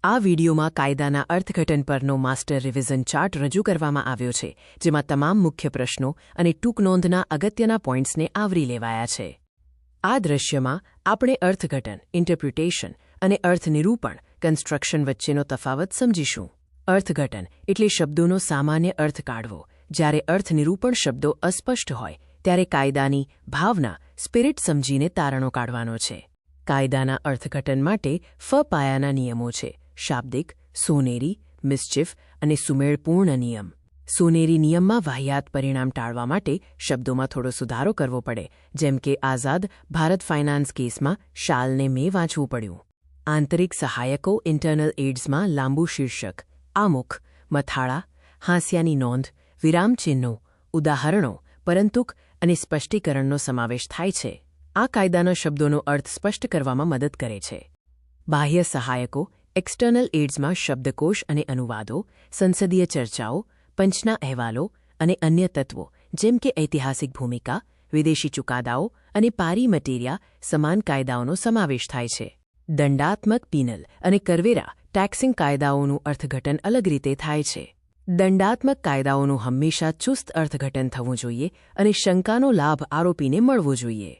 આ વિડીયોમાં કાયદાના અર્થઘટન પરનો માસ્ટર રિવિઝન ચાર્ટ રજૂ કરવામાં આવ્યો છે, જેમાં તમામ મુખ્ય પ્રશ્નો અને ટૂંકનોંધના અગત્યના પોઈન્ટ્સને આવરી લેવાયા છે. આ દૃશ્યમાં આપણે અર્થઘટન, ઇન્ટરપ્રિટેશન અને અર્થનિરૂપણ, કન્સ્ટ્રક્શન વચ્ચેનો તફાવત સમજીશું. અર્થઘટન એટલે શબ્દોનો સામાન્ય અર્થ કાઢવો. જ્યારે અર્થનિરૂપણ શબ્દો અસ્પષ્ટ હોય ત્યારે કાયદાની ભાવના, સ્પિરિટ સમજીને તારણો કાઢવાનો છે. કાયદાના અર્થઘટન માટે પાયાના નિયમો છે: શાબ્દિક, સોનેરી, મિસચીફ અને સુમેળપૂર્ણ નિયમ. સોનેરી નિયમમાં વાહિયાત પરિણામ ટાળવા માટે શબ્દોમાં થોડો સુધારો કરવો પડે, જેમ કે આઝાદ ભારત ફાઇનાન્સ કેસમાં શાલને મેં વાંચવું પડ્યું. આંતરિક સહાયકો ઇન્ટરનલ એડ્સમાં લાંબુ શીર્ષક, આમુખ, મથાળા, હાંસિયાની નોંધ, વિરામચિહ્નો, ઉદાહરણો, પરંતુક અને સ્પષ્ટીકરણનો સમાવેશ થાય છે. આ કાયદાના શબ્દોનો અર્થ સ્પષ્ટ કરવામાં મદદ કરે છે. બાહ્ય સહાયકો એક્સટર્નલ એડ્સમાં શબ્દકોશ અને અનુવાદો, સંસદીય ચર્ચાઓ, પંચના અહેવાલો અને અન્ય તત્વો જેમ કે ઐતિહાસિક ભૂમિકા, વિદેશી ચુકાદાઓ અને પારી મટીરિયા સમાન કાયદાઓનો સમાવેશ થાય છે. દંડાત્મક પિનલ અને કરવેરા ટેક્સિંગ કાયદાઓનું અર્થઘટન અલગ રીતે થાય છે. દંડાત્મક કાયદાઓનું હંમેશા ચુસ્ત અર્થઘટન થવું જોઈએ અને શંકાનો લાભ આરોપીને મળવો જોઈએ.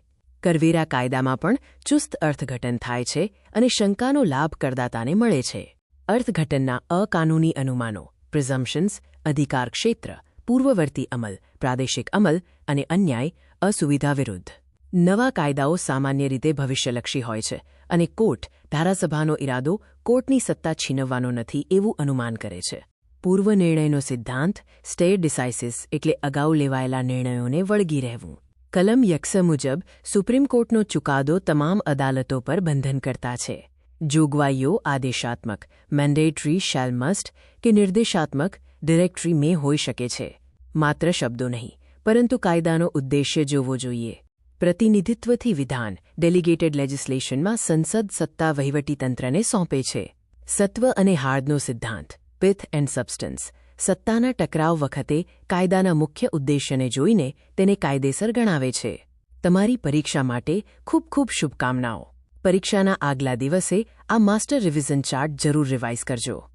કરવેરા કાયદામાં પણ ચુસ્ત અર્થઘટન થાય છે અને શંકાનો લાભ કરદાતાને મળે છે. અર્થઘટનના અકાનૂની અનુમાનો, પ્રિઝમ્પશન્સ, અધિકાર ક્ષેત્ર, પૂર્વવર્તી અમલ, પ્રાદેશિક અમલ અને અન્યાય, અસુવિધા વિરુદ્ધ. નવા કાયદાઓ સામાન્ય રીતે ભવિષ્યલક્ષી હોય છે અને કોર્ટ ધારાસભાનો ઇરાદો કોર્ટની સત્તા છીનવવાનો નથી એવું અનુમાન કરે છે. પૂર્વ નિર્ણયનો સિદ્ધાંત, સ્ટે ડિસાઇસિસ એટલે અગાઉ લેવાયેલા નિર્ણયોને વળગી રહેવું. કલમ 1 મુજબ સુપ્રીમ કોર્ટનો ચુકાદો તમામ અદાલતો પર બંધનકર્તા છે. જોગવાઈઓ આદેશાત્મક, મેન્ડેટરી, શેલ મસ્ટ કે નિર્દેશાત્મક, ડિરેક્ટરી મેં હોઈ શકે છે. માત્ર શબ્દો નહીં, પરંતુ કાયદાનો ઉદ્દેશ્ય જોવો જોઈએ. પ્રતિનિધિત્વથી વિધાન, ડેલિગેટેડ લેજિસ્લેશનમાં સંસદ સત્તા વહીવટીતંત્રને સોંપે છે. સત્વ અને હાર્દનો સિદ્ધાંત, પિથ એન્ડ સબસ્ટન્સ, સત્તાના ટકરાવ વખતે કાયદાના મુખ્ય ઉદ્દેશ્યને જોઈને તેને કાયદેસર ગણાવે છે. તમારી પરીક્ષા માટે ખૂબ ખૂબ શુભકામનાઓ. પરીક્ષાના આગલા દિવસે આ માસ્ટર રિવિઝન ચાર્ટ જરૂર રિવાઇઝ કરજો.